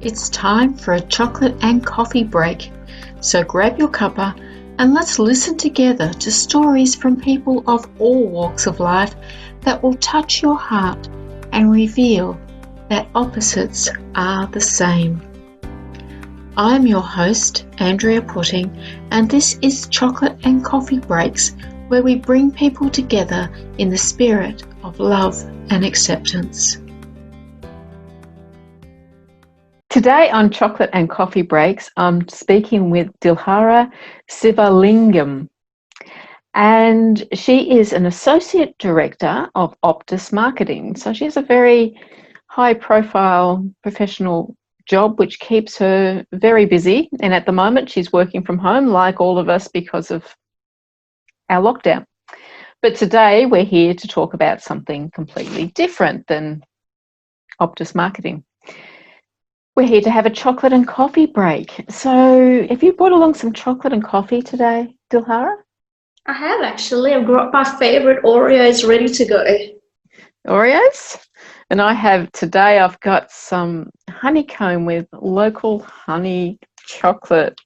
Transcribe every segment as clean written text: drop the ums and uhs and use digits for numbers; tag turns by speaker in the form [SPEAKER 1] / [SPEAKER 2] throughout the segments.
[SPEAKER 1] It's time for a chocolate and coffee break. So grab your cuppa and let's listen together to stories from people of all walks of life that will touch your heart and reveal that opposites are the same. I'm your host, Andrea Putting, and this is Chocolate and Coffee Breaks, where we bring people together in the spirit of love and acceptance. Today on Chocolate and Coffee Breaks, I'm speaking with Dilhara Silvalingam, and she is an Associate Director of Optus Marketing. So she has a very high-profile professional job which keeps her very busy, and at the moment she's working from home like all of us because of our lockdown. But today we're here to talk about something completely different than Optus Marketing. We're here to have a chocolate and coffee break. So have you brought along some chocolate and coffee today, Dilhara?
[SPEAKER 2] I have actually. I've got my favourite Oreos ready to go.
[SPEAKER 1] Oreos? And I've got some honeycomb with local honey chocolate.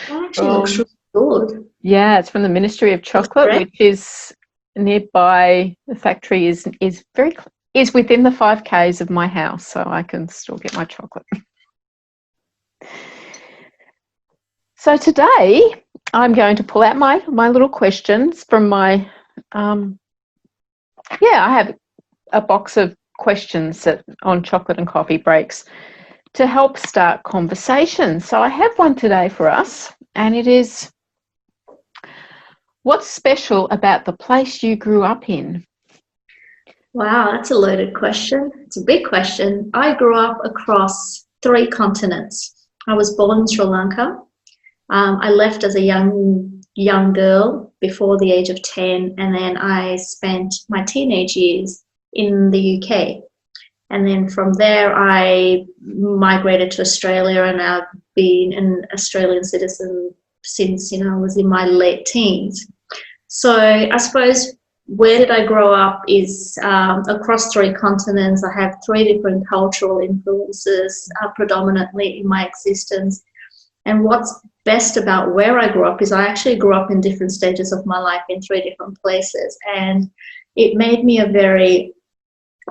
[SPEAKER 2] That actually looks really good.
[SPEAKER 1] Yeah, it's from the Ministry of Chocolate, which is nearby. The factory is within the 5Ks of my house, so I can still get my chocolate. So today I'm going to pull out my little questions from my I have a box of questions on chocolate and coffee breaks to help start conversations. So I have one today for us, and it is, what's special about the place you grew up in?
[SPEAKER 2] Wow, that's a loaded question. It's a big question. I grew up across 3 continents. I was born in Sri Lanka. I left as a young girl before the age of 10, and then I spent my teenage years in the UK. And then from there, I migrated to Australia, and I've been an Australian citizen since, I was in my late teens. So I suppose where did I grow up is across 3 continents. I have 3 different cultural influences predominantly in my existence. And what's best about where I grew up is I actually grew up in different stages of my life in 3 different places. And it made me a very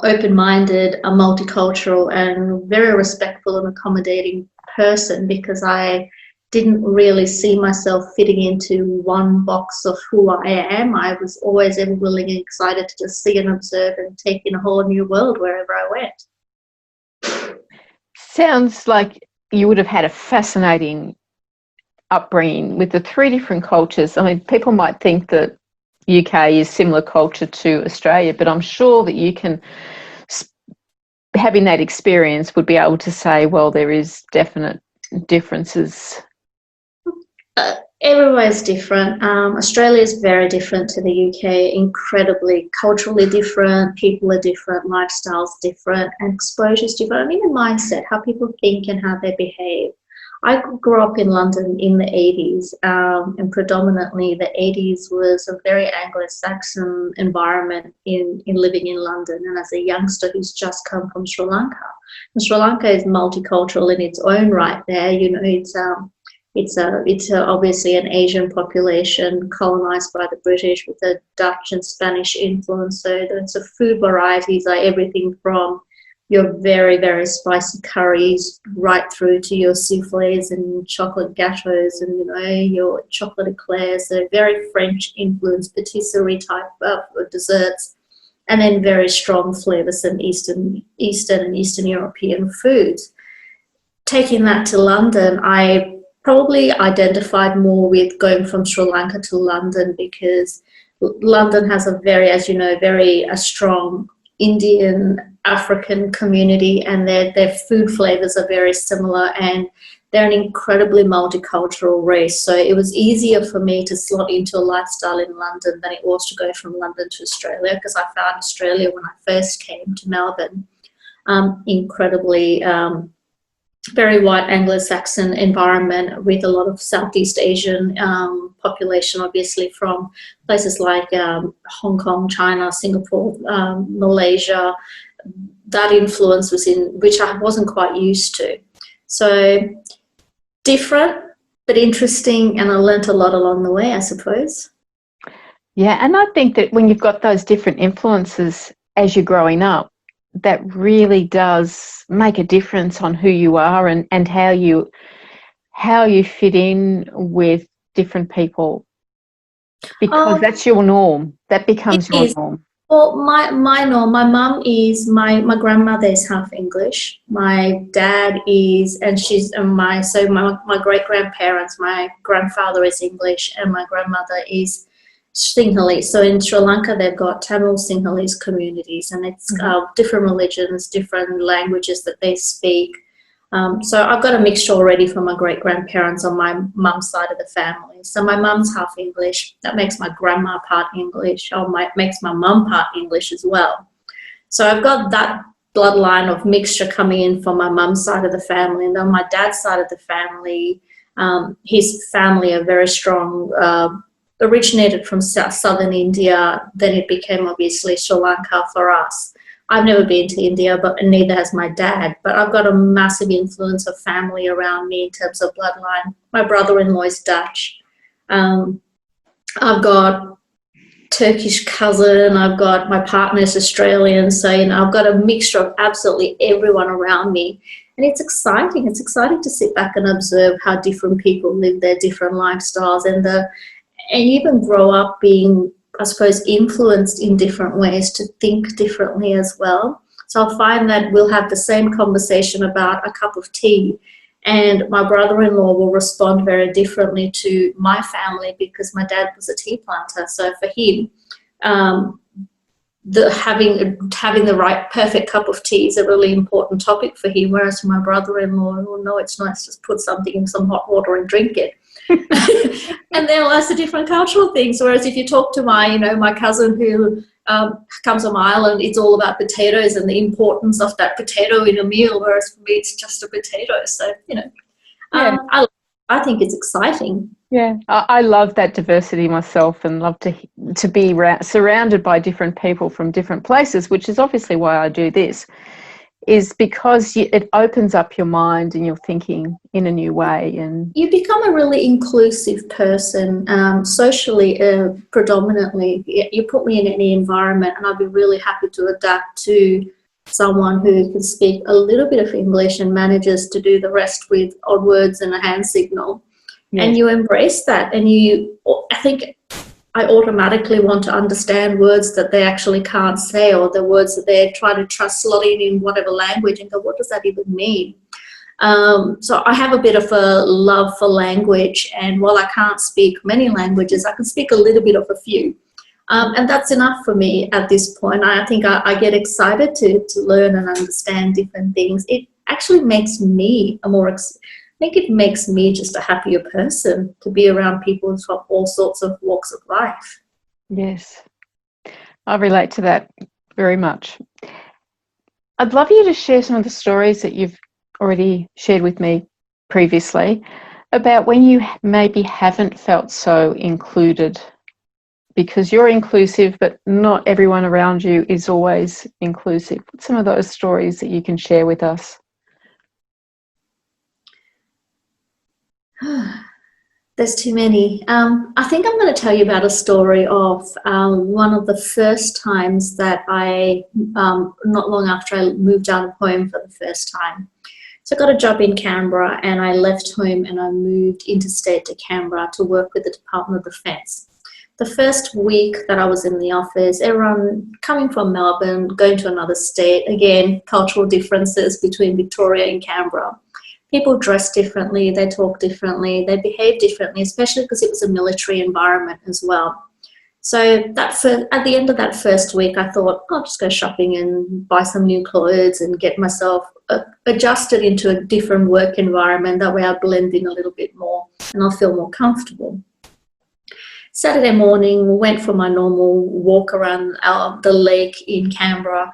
[SPEAKER 2] open-minded, a multicultural, and very respectful and accommodating person, because I didn't really see myself fitting into one box of who I am. I was always ever willing and excited to just see and observe and take in a whole new world wherever I went.
[SPEAKER 1] Sounds like you would have had a fascinating upbringing with the 3 different cultures. I mean, people might think that UK is similar culture to Australia, but I'm sure that you can, having that experience, would be able to say, well, there is definite differences.
[SPEAKER 2] Everywhere's different. Australia is very different to the UK, incredibly culturally different, people are different, lifestyles different, and exposure's different. I mean, the mindset, how people think and how they behave. I grew up in London in the 80s, and predominantly the 80s was a very Anglo-Saxon environment in living in London. And as a youngster who's just come from Sri Lanka, and Sri Lanka is multicultural in its own right there. It's obviously an Asian population colonized by the British with a Dutch and Spanish influence. So the food varieties are everything from your very, very spicy curries right through to your soufflés and chocolate gâteaux and, your chocolate eclairs. They're very French influenced patisserie type of desserts, and then very strong flavors and Eastern and Eastern European foods. Taking that to London, I probably identified more with going from Sri Lanka to London, because London has a very, as you know, a strong Indian African community, and their food flavors are very similar, and they're an incredibly multicultural race. So it was easier for me to slot into a lifestyle in London than it was to go from London to Australia, because I found Australia, when I first came to Melbourne, incredibly very white Anglo-Saxon environment with a lot of Southeast Asian population, obviously from places like Hong Kong, China, Singapore, Malaysia. That influence was which I wasn't quite used to. So different, but interesting, and I learnt a lot along the way, I suppose.
[SPEAKER 1] Yeah, and I think that when you've got those different influences as you're growing up, that really does make a difference on who you are and how you fit in with different people, because that's your norm. That
[SPEAKER 2] It
[SPEAKER 1] becomes your
[SPEAKER 2] is.
[SPEAKER 1] norm.
[SPEAKER 2] Well, my norm, my mum is, my grandmother is half English. My dad is, and she's, my great grandparents, my grandfather is English, and my grandmother is Sinhalese. So in Sri Lanka, they've got Tamil Sinhalese communities, and it's different religions, different languages that they speak. So I've got a mixture already from my great-grandparents on my mum's side of the family. So my mum's half English. That makes my grandma part English, or makes my mum part English as well. So I've got that bloodline of mixture coming in from my mum's side of the family. And then my dad's side of the family, his family are very strong, originated from southern India. Then it became obviously Sri Lanka for us. I've never been to India, but neither has my dad. But I've got a massive influence of family around me in terms of bloodline. My brother-in-law is Dutch. I've got Turkish cousin. I've got my partner's Australian. So, I've got a mixture of absolutely everyone around me. And it's exciting. It's exciting to sit back and observe how different people live their different lifestyles, and even grow up being, I suppose, influenced in different ways to think differently as well. So I'll find that we'll have the same conversation about a cup of tea, and my brother-in-law will respond very differently to my family because my dad was a tea planter. So for him, having the right perfect cup of tea is a really important topic for him, whereas for my brother-in-law, well, no, it's nice, just put something in some hot water and drink it. And there are lots of different cultural things. Whereas if you talk to my cousin who comes from Ireland, it's all about potatoes and the importance of that potato in a meal. Whereas for me, it's just a potato. So I think it's exciting.
[SPEAKER 1] Yeah, I love that diversity myself, and love to be surrounded by different people from different places, which is obviously why I do this. Is because it opens up your mind and your thinking in a new way, and
[SPEAKER 2] you become a really inclusive person, socially, predominantly. You put me in any environment and I'd be really happy to adapt to someone who can speak a little bit of English and manages to do the rest with odd words and a hand signal. Yes. And you embrace that, and I think I automatically want to understand words that they actually can't say, or the words that they're trying to slot in whatever language, and go, what does that even mean? So I have a bit of a love for language, and while I can't speak many languages, I can speak a little bit of a few. And that's enough for me at this point. I think I get excited to learn and understand different things. It actually makes me it makes me just a happier person to be around people from all sorts of walks of life.
[SPEAKER 1] Yes, I relate to that very much. I'd love you to share some of the stories that you've already shared with me previously about when you maybe haven't felt so included, because you're inclusive, but not everyone around you is always inclusive. What's some of those stories that you can share with us?
[SPEAKER 2] There's too many. I think I'm going to tell you about a story of one of the first times that not long after I moved out of home for the first time. So I got a job in Canberra, and I left home and I moved interstate to Canberra to work with the Department of Defence. The first week that I was in the office, everyone coming from Melbourne, going to another state, again, cultural differences between Victoria and Canberra. People dress differently, they talk differently, they behave differently, especially because it was a military environment as well. So at the end of that first week, I thought, I'll just go shopping and buy some new clothes and get myself adjusted into a different work environment. That way I'll blend in a little bit more and I'll feel more comfortable. Saturday morning, went for my normal walk around the lake in Canberra.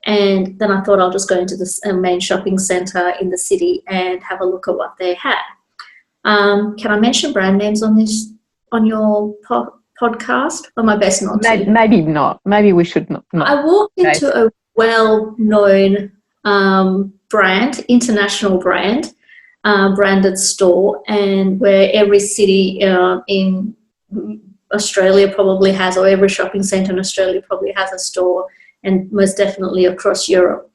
[SPEAKER 2] And then I thought I'll just go into the main shopping centre in the city and have a look at what they had. Can I mention brand names on your podcast? Or my best not to?
[SPEAKER 1] Maybe not. Maybe we should not.
[SPEAKER 2] I walked into a well-known brand, international brand. branded store, and where every city in Australia probably has, or every shopping centre in Australia probably has a store, and most definitely across Europe.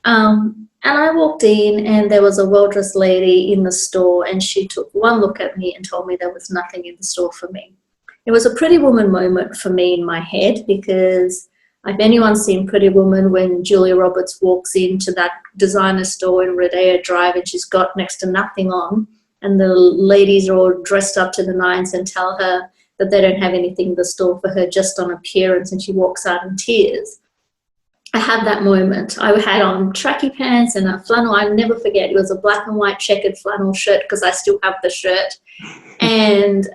[SPEAKER 2] And I walked in, and there was a well-dressed lady in the store, and she took one look at me and told me there was nothing in the store for me. It was a Pretty Woman moment for me in my head, because if anyone's seen Pretty Woman, when Julia Roberts walks into that designer store in Rodeo Drive and she's got next to nothing on, and the ladies are all dressed up to the nines and tell her that they don't have anything in the store for her, just on appearance, and she walks out in tears. I had that moment. I had on tracky pants and a flannel. I'll never forget. It was a black and white checkered flannel shirt, because I still have the shirt. And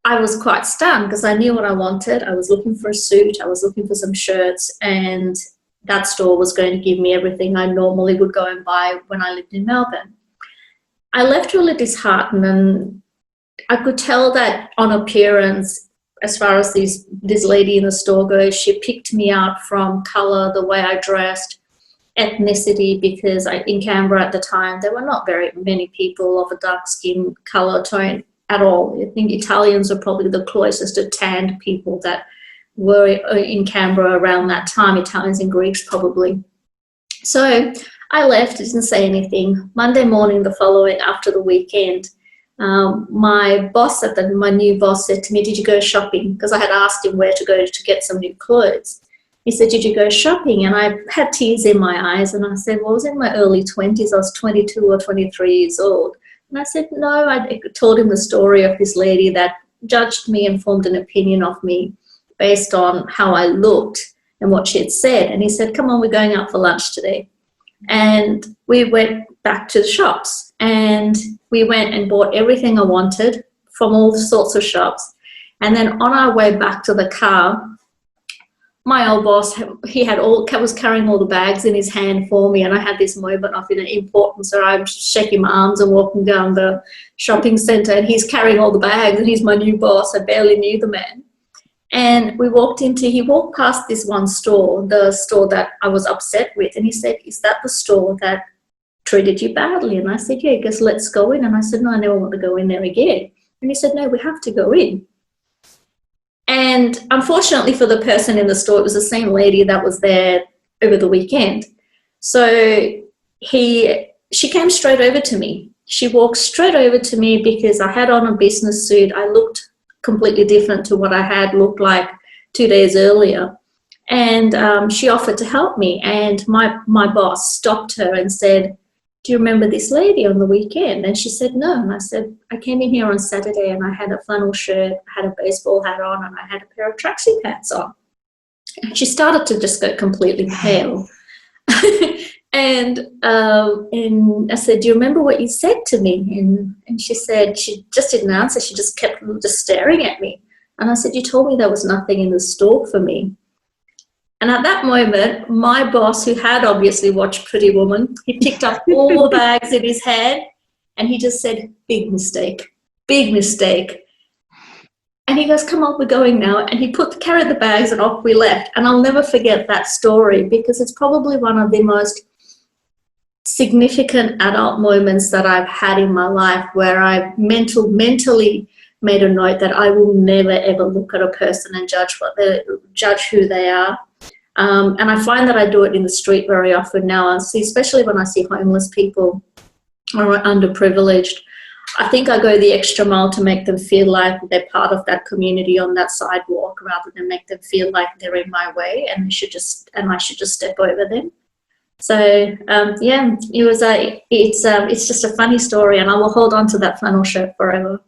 [SPEAKER 2] I was quite stunned, because I knew what I wanted. I was looking for a suit. I was looking for some shirts, and that store was going to give me everything I normally would go and buy when I lived in Melbourne. I left really disheartened, and I could tell that on appearance, as far as this lady in the store goes, she picked me out from colour, the way I dressed, ethnicity, because in Canberra at the time, there were not very many people of a dark skin colour tone at all. I think Italians are probably the closest to tanned people that were in Canberra around that time, Italians and Greeks probably. So I left, didn't say anything. Monday morning, the following, after the weekend, my new boss said to me, "Did you go shopping?" Because I had asked him where to go to get some new clothes. He said, "Did you go shopping?" And I had tears in my eyes, and I said, "Well, I was in my early 20s. I was 22 or 23 years old." And I said, "No." I told him the story of this lady that judged me and formed an opinion of me based on how I looked and what she had said. And he said, "Come on, we're going out for lunch today." And we went back to the shops, and we went and bought everything I wanted from all sorts of shops. And then on our way back to the car, my old boss, was carrying all the bags in his hand for me, and I had this moment of importance. So I'm shaking my arms and walking down the shopping centre, and he's carrying all the bags, and he's my new boss. I barely knew the man. And he walked past this one store, the store that I was upset with, and he said, "Is that the store that treated you badly?" And I said, "Yeah." He goes, "Let's go in." And I said, "No, I never want to go in there again." And he said, "No, we have to go in." And unfortunately for the person in the store, it was the same lady that was there over the weekend. So she came straight over to me. She walked straight over to me because I had on a business suit. I looked completely different to what I had looked like 2 days earlier. And she offered to help me. And my boss stopped her and said, "Do you remember this lady on the weekend?" And she said, "No." And I said, "I came in here on Saturday, and I had a flannel shirt, I had a baseball hat on, and I had a pair of tracksuit pants on." And she started to just go completely pale. And I said, "Do you remember what you said to me?" And she said she just didn't answer. She just kept just staring at me. And I said, "You told me there was nothing in the store for me." And at that moment, my boss, who had obviously watched Pretty Woman, he picked up all the bags in his hand, and he just said, "Big mistake, big mistake." And he goes, "Come on, we're going now." And he carried the bags, and off we left. And I'll never forget that story, because it's probably one of the most significant adult moments that I've had in my life, where I've mentally made a note that I will never ever look at a person and judge who they are. And I find that I do it in the street very often now. Especially when I see homeless people or underprivileged. I think I go the extra mile to make them feel like they're part of that community on that sidewalk, rather than make them feel like they're in my way and I should just step over them. So it's just a funny story, and I will hold on to that flannel shirt forever.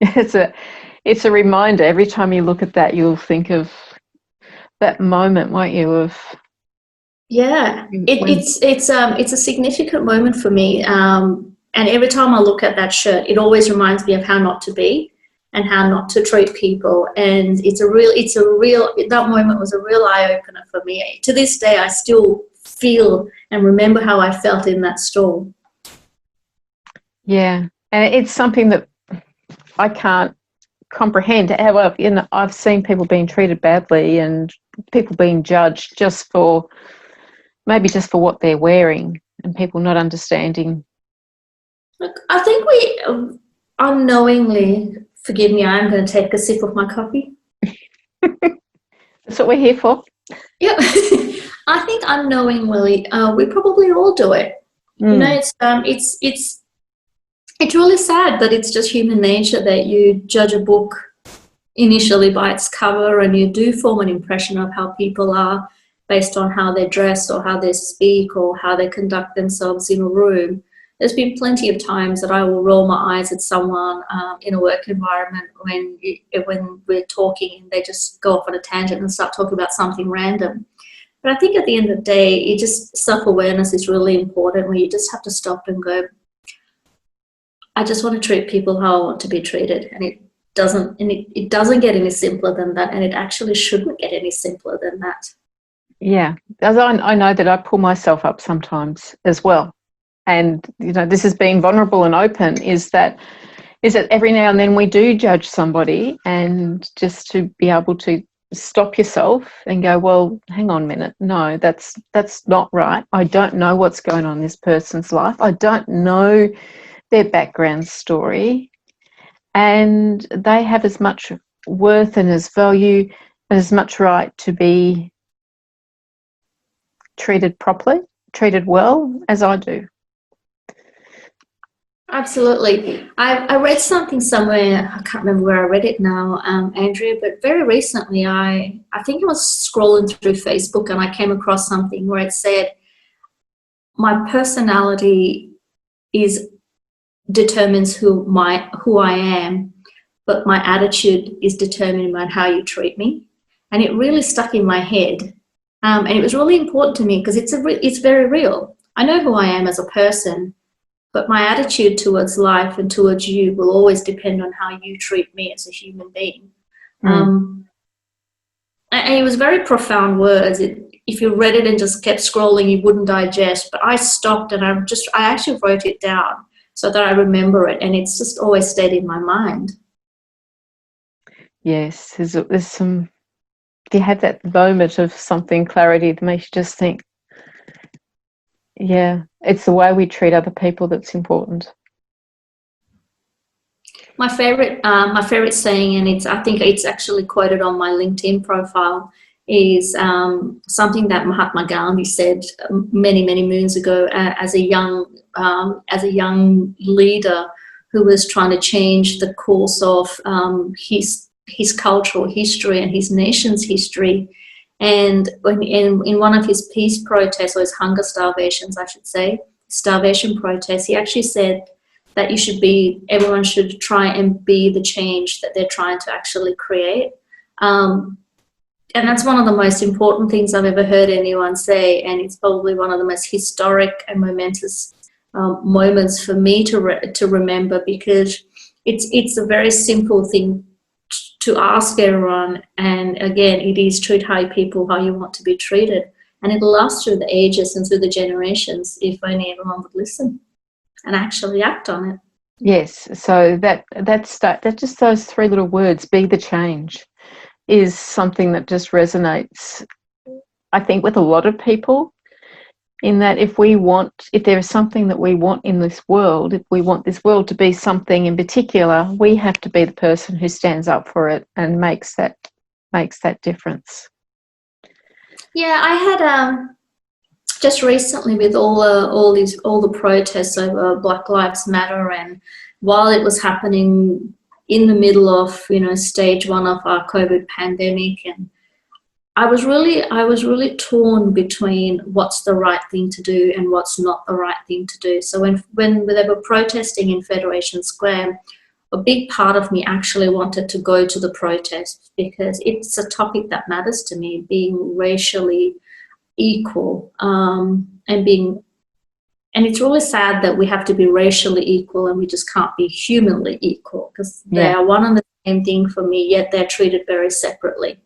[SPEAKER 1] It's a reminder. Every time you look at that, you'll think of that moment, won't you?
[SPEAKER 2] It's a significant moment for me. And every time I look at that shirt, it always reminds me of how not to be and how not to treat people. And that moment was a real eye opener for me. To this day, I still feel and remember how I felt in that store.
[SPEAKER 1] Yeah, and it's something that I can't comprehend. However, I've seen people being treated badly and people being judged just for what they're wearing, and people not understanding
[SPEAKER 2] Look, I think we unknowingly, forgive me, I'm going to take a sip of my coffee.
[SPEAKER 1] That's what we're here for.
[SPEAKER 2] Yeah, I think unknowingly, we probably all do it. You know, it's really sad, but it's just human nature that you judge a book initially by its cover, and you do form an impression of how people are based on how they dress or how they speak or how they conduct themselves in a room. There's been plenty of times that I will roll my eyes at someone in a work environment when we're talking and they just go off on a tangent and start talking about something random. But I think at the end of the day, self-awareness is really important, where you just have to stop and go, I just want to treat people how I want to be treated. And it doesn't get any simpler than that, and it actually shouldn't get any simpler than that.
[SPEAKER 1] Yeah, as I know that I pull myself up sometimes as well. And, you know, this has been vulnerable and open, is that every now and then we do judge somebody, and just to be able to stop yourself and go, well, hang on a minute, no, that's not right. I don't know what's going on in this person's life. I don't know their background story, and they have as much worth and as value and as much right to be treated properly, treated well, as I do.
[SPEAKER 2] Absolutely. I read something somewhere, I can't remember where I read it now, Andrea, but very recently I think I was scrolling through Facebook and I came across something where it said, my personality determines who I am, but my attitude is determined by how you treat me. And it really stuck in my head. And it was really important to me because it's very real. I know who I am as a person, but my attitude towards life and towards you will always depend on how you treat me as a human being. And it was very profound words. If you read it and just kept scrolling, you wouldn't digest. But I stopped and I actually wrote it down so that I remember it, and it's just always stayed in my mind.
[SPEAKER 1] Yes, there's some. Do you have that moment of something clarity that makes you just think, yeah, it's the way we treat other people that's important.
[SPEAKER 2] My favorite saying, and I think it's actually quoted on my LinkedIn profile, is something that Mahatma Gandhi said many moons ago as a young leader who was trying to change the course of his cultural history and his nation's history. And in one of his peace protests, or his hunger starvations, I should say, starvation protests, he actually said that everyone should try and be the change that they're trying to actually create. And that's one of the most important things I've ever heard anyone say, and it's probably one of the most historic and momentous moments for me to remember, because it's a very simple thing to ask everyone, and again, it is treat people how you want to be treated, and it'll last through the ages and through the generations if only everyone would listen and actually act on it.
[SPEAKER 1] Yes, so that just those three little words, be the change, is something that just resonates, I think, with a lot of people, in that if there is something that we want in this world, if we want this world to be something in particular, we have to be the person who stands up for it and makes that difference.
[SPEAKER 2] Yeah, I had just recently, with all the protests over Black Lives Matter, and while it was happening in the middle of stage 1 of our COVID pandemic, and I was really torn between what's the right thing to do and what's not the right thing to do. So when they were protesting in Federation Square, a big part of me actually wanted to go to the protest, because it's a topic that matters to me, being racially equal, and it's really sad that we have to be racially equal and we just can't be humanly equal, because they are one and the same thing for me, yet they're treated very separately.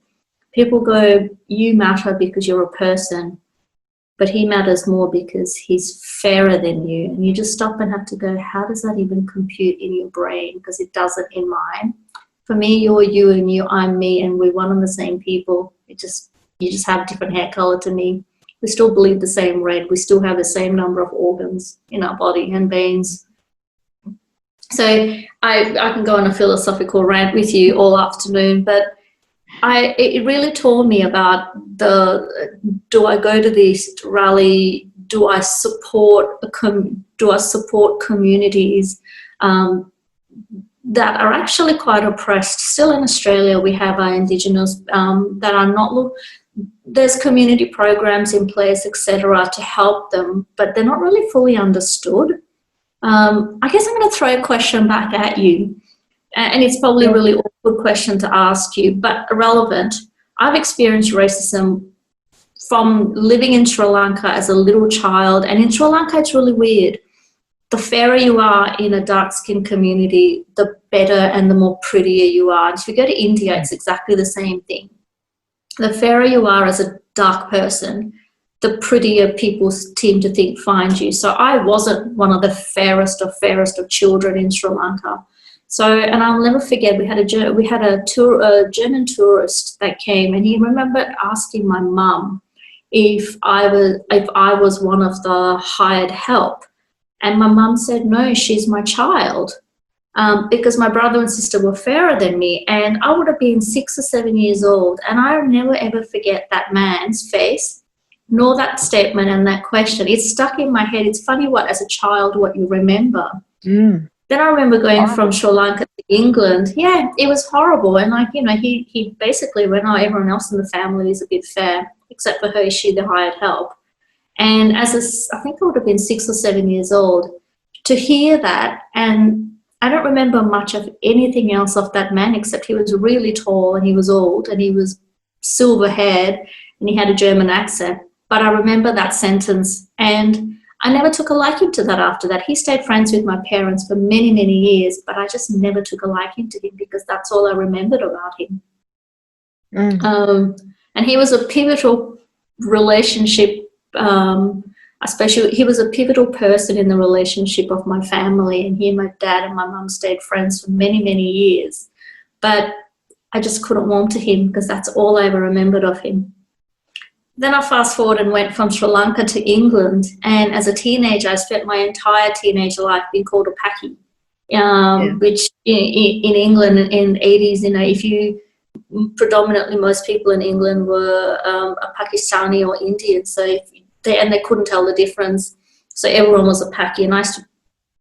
[SPEAKER 2] People go, you matter because you're a person, but he matters more because he's fairer than you. And you just stop and have to go, how does that even compute in your brain? Because it doesn't in mine. For me, you're you, and I'm me, and we're one and the same people. You just have a different hair color to me. We still bleed the same red. We still have the same number of organs in our body and veins. So I can go on a philosophical rant with you all afternoon, but it really taught me about do I go to this rally? Do I support communities that are actually quite oppressed? Still in Australia, we have our Indigenous that are not. There's community programs in place, etc., to help them, but they're not really fully understood. I guess I'm going to throw a question back at you, and it's probably a really awkward question to ask you, but relevant. I've experienced racism from living in Sri Lanka as a little child, and in Sri Lanka it's really weird. The fairer you are in a dark-skinned community, the better and the more prettier you are. And if you go to India, it's exactly the same thing. The fairer you are as a dark person, the prettier people seem to find you. So I wasn't one of the fairest of children in Sri Lanka. So, and I'll never forget, we had a German tourist that came, and he remembered asking my mum if I was one of the hired help, and my mum said no, she's my child, because my brother and sister were fairer than me, and I would have been 6 or 7 years old, and I'll never ever forget that man's face, nor that statement and that question. It's stuck in my head. It's funny as a child, what you remember.
[SPEAKER 1] Mm.
[SPEAKER 2] Then I remember going from Sri Lanka to England. Yeah, it was horrible. And he basically went, oh, everyone else in the family is a bit fair, except for her, she the hired help. And I think I would have been 6 or 7 years old, to hear that, and I don't remember much of anything else of that man, except he was really tall and he was old and he was silver haired and he had a German accent. But I remember that sentence, and I never took a liking to that after that. He stayed friends with my parents for many, many years, but I just never took a liking to him because that's all I remembered about him. And he was a pivotal relationship, especially he was a pivotal person in the relationship of my family, and he and my dad and my mum stayed friends for many, many years. But I just couldn't warm to him because that's all I ever remembered of him. Then I fast forward and went from Sri Lanka to England, and as a teenager, I spent my entire teenage life being called a Paki, which in England in the 80s, predominantly most people in England were a Pakistani or Indian, so they couldn't tell the difference, so everyone was a Paki, and I used to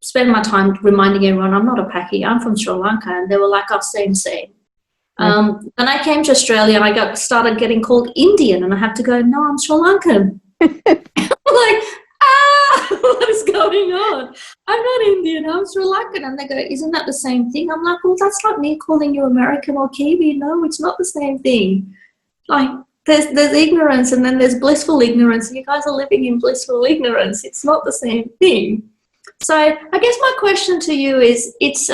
[SPEAKER 2] spend my time reminding everyone, I'm not a Paki, I'm from Sri Lanka, and they were like, oh, same. Then I came to Australia and I started getting called Indian, and I had to go, no, I'm Sri Lankan. I'm like, what is going on? I'm not Indian, I'm Sri Lankan. And they go, isn't that the same thing? I'm like, well, that's not me calling you American or Kiwi. No, it's not the same thing. Like, there's ignorance, and then there's blissful ignorance, and you guys are living in blissful ignorance. It's not the same thing. So I guess my question to you is, it's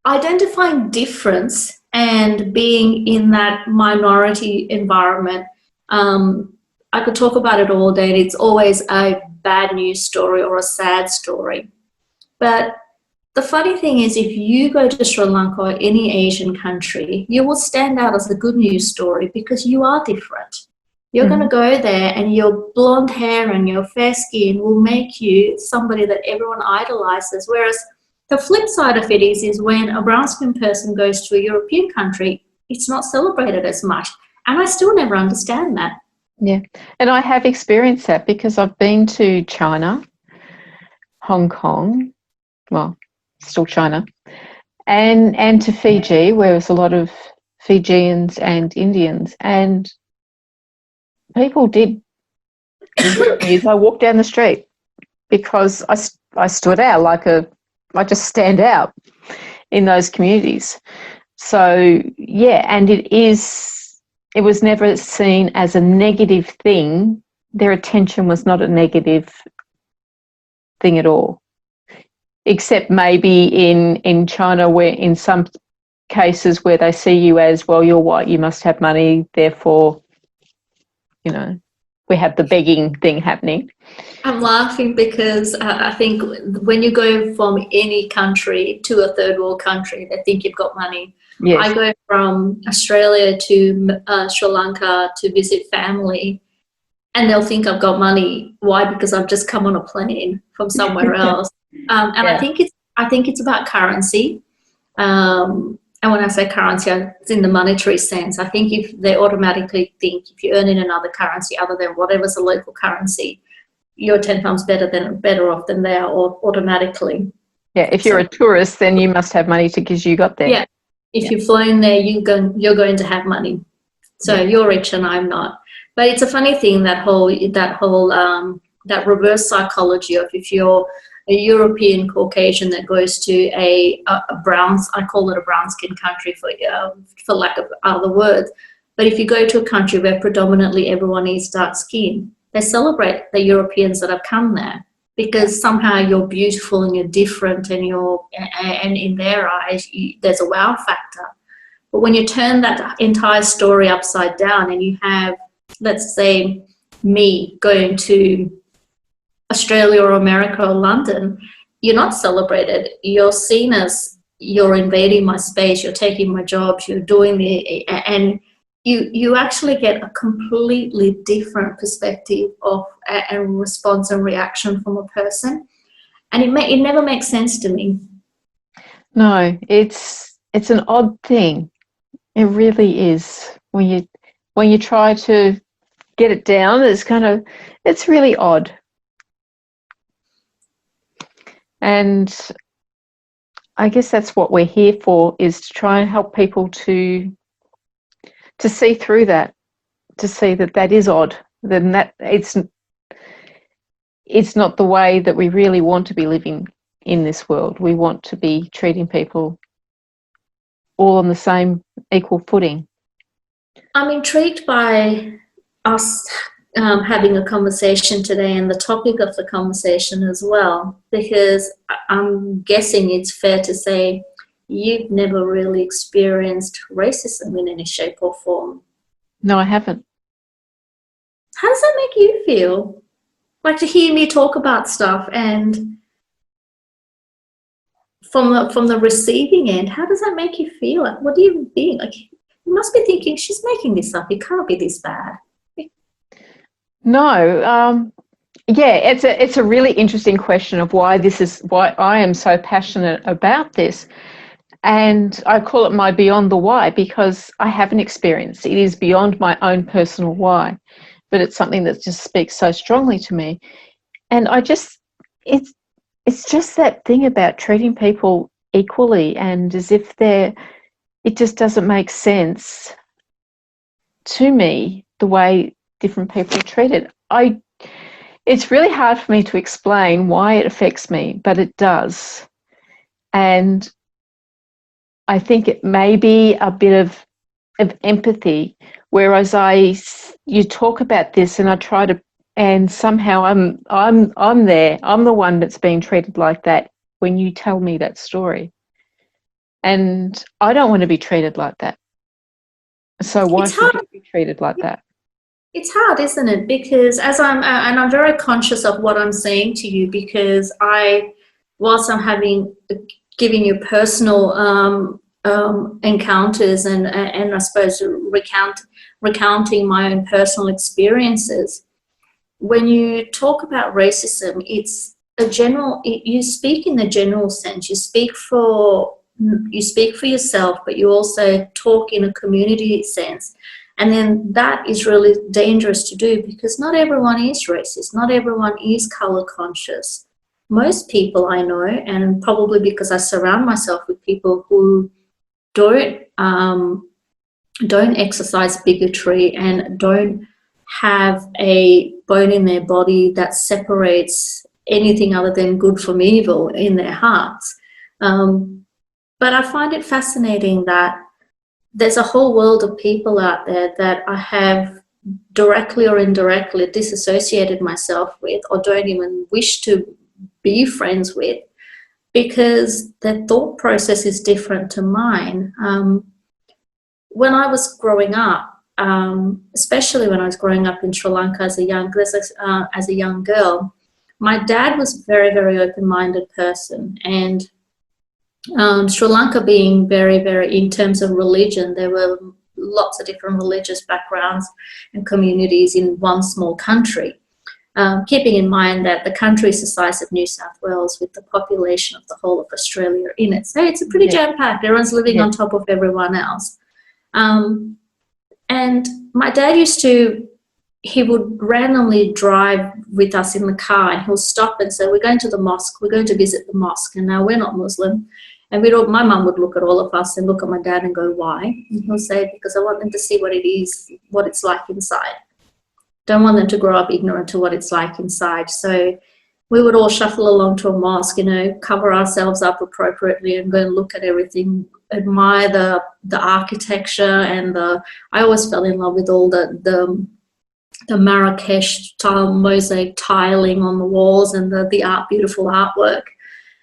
[SPEAKER 2] identifying difference and being in that minority environment. I could talk about it all day, and it's always a bad news story or a sad story. But the funny thing is, if you go to Sri Lanka or any Asian country, you will stand out as a good news story because you are different. You're going to go there, and your blonde hair and your fair skin will make you somebody that everyone idolizes. Whereas the flip side of it is when a brown-skinned person goes to a European country, it's not celebrated as much. And I still never understand that.
[SPEAKER 1] Yeah, and I have experienced that because I've been to China, Hong Kong, well, still China, and to Fiji, where there's a lot of Fijians and Indians, and people did. I walked down the street because I stood out I just stand out in those communities. So yeah, and it was never seen as a negative thing. Their attention was not a negative thing at all, except maybe in China, where in some cases where they see you as, well, you're white, you must have money, therefore, we have the begging thing happening.
[SPEAKER 2] I'm laughing because I think when you go from any country to a third world country, they think you've got money. Yes. I go from Australia to Sri Lanka to visit family, and they'll think I've got money. Why? Because I've just come on a plane from somewhere else. And
[SPEAKER 1] Yeah.
[SPEAKER 2] I think it's about currency. And when I say currency, it's in the monetary sense. I think if they automatically think if you earn in another currency other than whatever's the local currency, you're 10 times better off than they are automatically.
[SPEAKER 1] Yeah, if you're
[SPEAKER 2] So,
[SPEAKER 1] a tourist, then you must have money because you got there.
[SPEAKER 2] yeah, if you've flown there, you're going to have money. So
[SPEAKER 1] Yeah.
[SPEAKER 2] you're rich and I'm not. But it's a funny thing, that reverse psychology of if you're a European Caucasian that goes to a brown, I call it a brown skin country for lack of other words. But if you go to a country where predominantly everyone is dark skinned, they celebrate the Europeans that have come there because somehow you're beautiful and you're different and in their eyes there's a wow factor. But when you turn that entire story upside down and you have, let's say, me going to Australia or America or London, you're not celebrated. You're seen as you're invading my space, you're taking my jobs, you're doing and you actually get a completely different perspective of and response and reaction from a person. And it never makes sense to me.
[SPEAKER 1] No, it's an odd thing. It really is. When you try to get it down, it's really odd. And I guess that's what we're here for, is to try and help people to see through that, to see that that is odd, then that it's not the way that we really want to be living in this world. We want to be treating people all on the same equal footing.
[SPEAKER 2] I'm intrigued by us having a conversation today and the topic of the conversation as well, because I'm guessing it's fair to say you've never really experienced racism in any shape or form.
[SPEAKER 1] No, I haven't.
[SPEAKER 2] How does that make you feel? Like to hear me talk about stuff and from the receiving end, how does that make you feel? Like, what do you think? Like, you must be thinking, she's making this up. It can't be this bad.
[SPEAKER 1] No, yeah, it's a really interesting question of why I am so passionate about this. And I call it my beyond the why, because I haven't experienced it. It is beyond my own personal why, but it's something that just speaks so strongly to me. And it's just that thing about treating people equally and as if it just doesn't make sense to me the way different people are treated. It's really hard for me to explain why it affects me, but it does. And I think it may be a bit of empathy, whereas you talk about this and I try to, and somehow I'm there. I'm the one that's being treated like that when you tell me that story, and I don't want to be treated like that. So why should you be treated like that?
[SPEAKER 2] It's hard, isn't it? Because I'm very conscious of what I'm saying to you, because whilst I'm giving you personal encounters and I suppose recounting my own personal experiences, when you talk about racism, it's you speak in the general sense. You speak for yourself, but you also talk in a community sense. And then that is really dangerous to do, because not everyone is racist. Not everyone is color conscious. Most people I know, and probably because I surround myself with people who don't exercise bigotry and don't have a bone in their body that separates anything other than good from evil in their hearts. But I find it fascinating that there's a whole world of people out there that I have directly or indirectly disassociated myself with, or don't even wish to be friends with, because their thought process is different to mine. When I was growing up, especially when I was growing up in Sri Lanka as a young girl, my dad was a very, very open-minded person, and Sri Lanka being very, very, in terms of religion, there were lots of different religious backgrounds and communities in one small country. keeping in mind that the country is the size of New South Wales with the population of the whole of Australia in it. So it's a pretty jam-packed. Everyone's living on top of everyone else. And my dad he would randomly drive with us in the car, and he'll stop and say, we're going to the mosque, we're going to visit the mosque. And now we're not Muslim. And my mum would look at all of us and look at my dad and go, why? And he'll say, because I want them to see what it is, what it's like inside. Don't want them to grow up ignorant to what it's like inside. So we would all shuffle along to a mosque, cover ourselves up appropriately and go and look at everything, admire the architecture, and I always fell in love with all the Marrakesh style mosaic tiling on the walls and the beautiful artwork.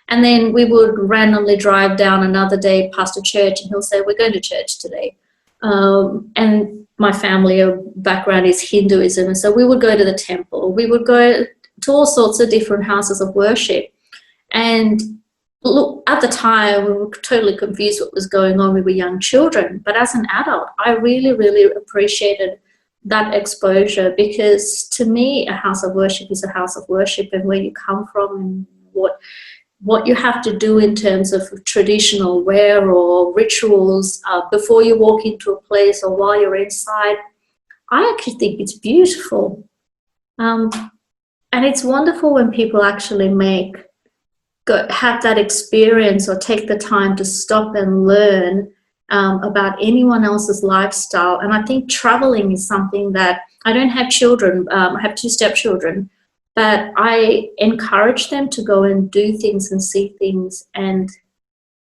[SPEAKER 2] And then we would randomly drive down another day past a church, and he'll say, we're going to church today. And my family background is Hinduism, and so we would go to the temple. We would go to all sorts of different houses of worship. And look, at the time, we were totally confused what was going on. We were young children. But as an adult, I really, really appreciated that exposure, because to me, a house of worship is a house of worship, and where you come from and what you have to do in terms of traditional wear or rituals before you walk into a place or while you're inside, I actually think it's beautiful. And it's wonderful when people actually have that experience or take the time to stop and learn about anyone else's lifestyle. And I think traveling is something that, I don't have children, I have 2 stepchildren, but I encourage them to go and do things and see things and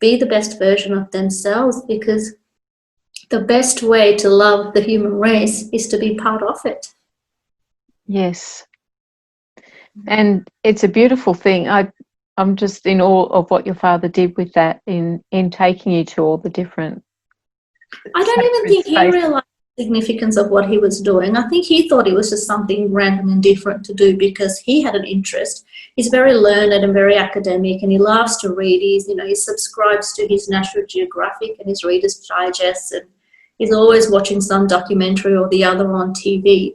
[SPEAKER 2] be the best version of themselves, because the best way to love the human race is to be part of it.
[SPEAKER 1] Yes. And it's a beautiful thing. I'm just in awe of what your father did with that in taking you to all the different.
[SPEAKER 2] I don't even think he realised the significance of what he was doing. I think he thought it was just something random and different to do because he had an interest. He's very learned and very academic, and he loves to read. He subscribes to his National Geographic and his Reader's Digest, and he's always watching some documentary or the other on TV.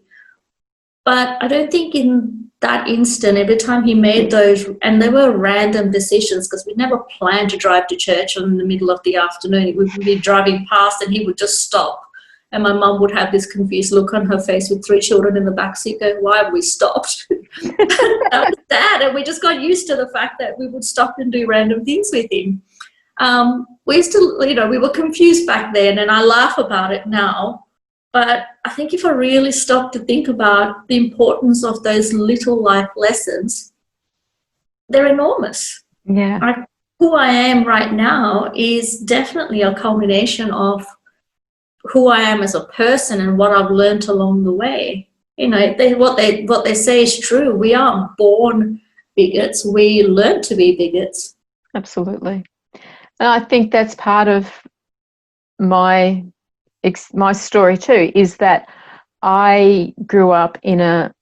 [SPEAKER 2] But I don't think in that instant, every time he made those, and they were random decisions because we never planned to drive to church in the middle of the afternoon. We would be driving past and he would just stop. And my mum would have this confused look on her face with 3 children in the backseat going, why have we stopped? That was Dad. And we just got used to the fact that we would stop and do random things with him. We were confused back then, and I laugh about it now. But I think if I really stop to think about the importance of those little life lessons, they're enormous.
[SPEAKER 1] Yeah.
[SPEAKER 2] Who I am right now is definitely a culmination of who I am as a person and what I've learned along the way. What they say is true. We aren't born bigots. We learn to be bigots.
[SPEAKER 1] Absolutely. And I think that's part of my story too, is that I grew up in a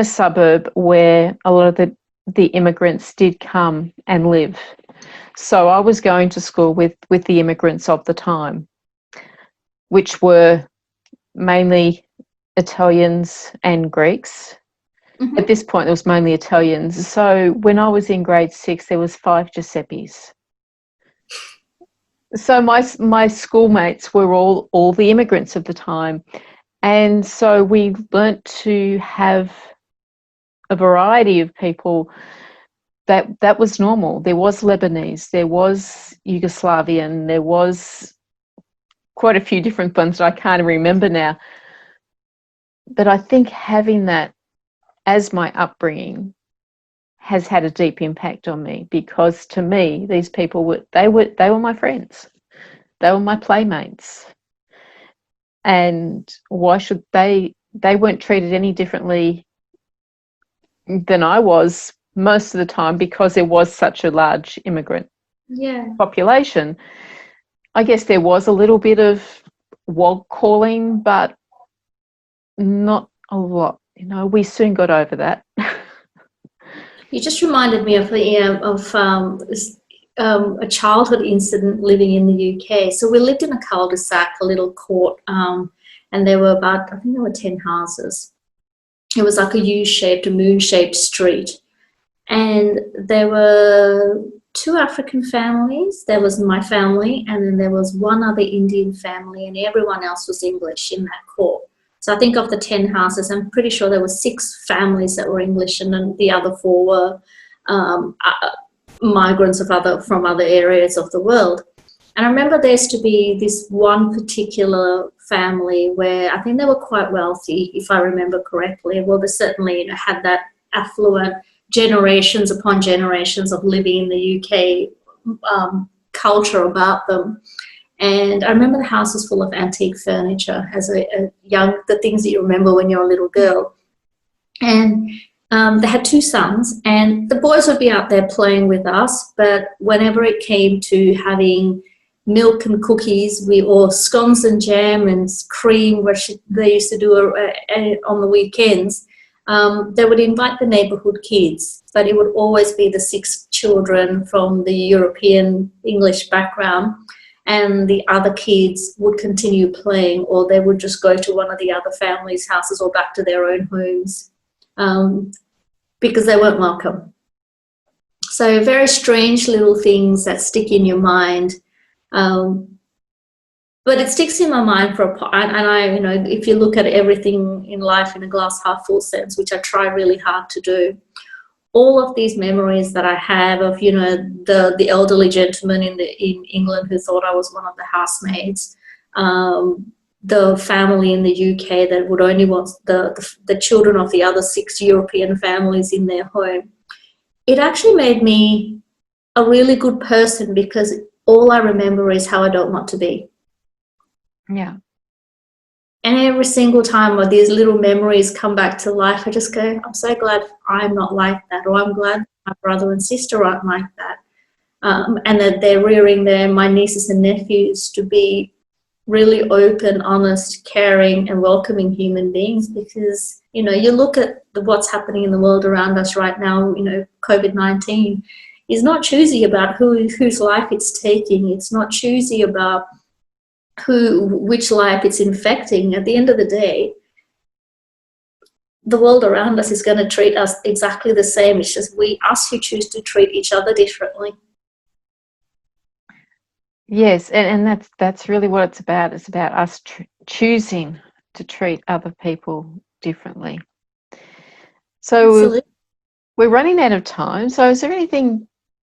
[SPEAKER 1] suburb where a lot of the immigrants did come and live. So I was going to school with the immigrants of the time, which were mainly Italians and Greeks. Mm-hmm. At this point, it was mainly Italians. So when I was in grade 6, there was 5 Giuseppes. So my schoolmates were all the immigrants of the time. And so we learnt to have a variety of people that was normal. There was Lebanese, there was Yugoslavian, there was quite a few different ones that I can't remember now. But I think having that as my upbringing has had a deep impact on me, because to me, these people were my friends. They were my playmates. And why should they weren't treated any differently than I was most of the time, because there was such a large immigrant population. I guess there was a little bit of wog calling, but not a lot. We soon got over that.
[SPEAKER 2] You just reminded me of a childhood incident living in the UK. So we lived in a cul-de-sac, a little court, and there were 10 houses. It was like a U-shaped, a moon-shaped street. And there were 2 African families. There was my family, and then there was one other Indian family, and everyone else was English in that court. So I think of the 10 houses, I'm pretty sure there were 6 families that were English, and then the other 4 were migrants from other areas of the world. And I remember there used to be this one particular family where I think they were quite wealthy, if I remember correctly. Well, they certainly had that affluent generations upon generations of living in the UK culture about them. And I remember the house was full of antique furniture as the things that you remember when you're a little girl. And they had 2 sons, and the boys would be out there playing with us, but whenever it came to having milk and cookies, or scones and jam and cream, which they used to do on the weekends, they would invite the neighbourhood kids, but it would always be the 6 children from the European English background, and the other kids would continue playing, or they would just go to one of the other families' houses or back to their own homes because they weren't welcome. So very strange little things that stick in your mind. But it sticks in my mind and if you look at everything in life in a glass half full sense, which I try really hard to do, all of these memories that I have of, the elderly gentleman in England who thought I was one of the housemaids, the family in the UK that would only want the children of the other 6 European families in their home. It actually made me a really good person, because all I remember is how I don't want to be.
[SPEAKER 1] Yeah.
[SPEAKER 2] And every single time when these little memories come back to life, I just go, I'm so glad I'm not like that, or I'm glad my brother and sister aren't like that. And that they're rearing my nieces and nephews to be really open, honest, caring and welcoming human beings, because, you look at what's happening in the world around us right now, COVID-19 is not choosy about whose life it's taking. It's not choosy about which life it's infecting. At the end of the day, the world around us is going to treat us exactly the same. It's just us who choose to treat each other differently.
[SPEAKER 1] Yes, and that's really what it's about. It's about us choosing to treat other people differently. So we're running out of time. So is there anything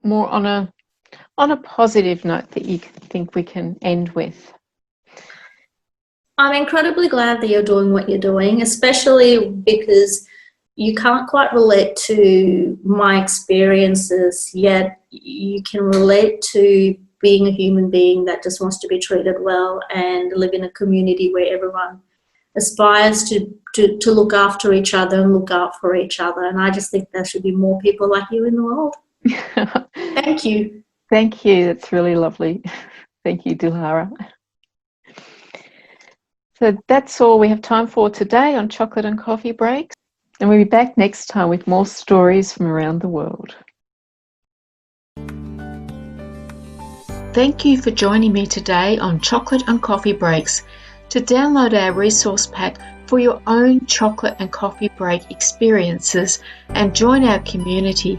[SPEAKER 1] more on a positive note that you think we can end with?
[SPEAKER 2] I'm incredibly glad that you're doing what you're doing, especially because you can't quite relate to my experiences, yet you can relate to being a human being that just wants to be treated well and live in a community where everyone aspires to look after each other and look out for each other. And I just think there should be more people like you in the world. Thank you.
[SPEAKER 1] Thank you. That's really lovely. Thank you, Dilhara. So that's all we have time for today on Chocolate and Coffee Breaks. And we'll be back next time with more stories from around the world. Thank you for joining me today on Chocolate and Coffee Breaks. To download our resource pack for your own chocolate and coffee break experiences and join our community,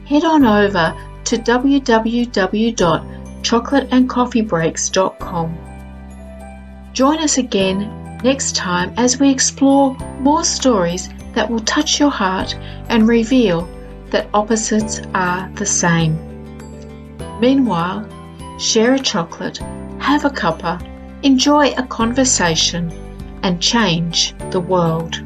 [SPEAKER 1] head on over to www.chocolateandcoffeebreaks.com. Join us again next time as we explore more stories that will touch your heart and reveal that opposites are the same. Meanwhile, share a chocolate, have a cuppa, enjoy a conversation, and change the world.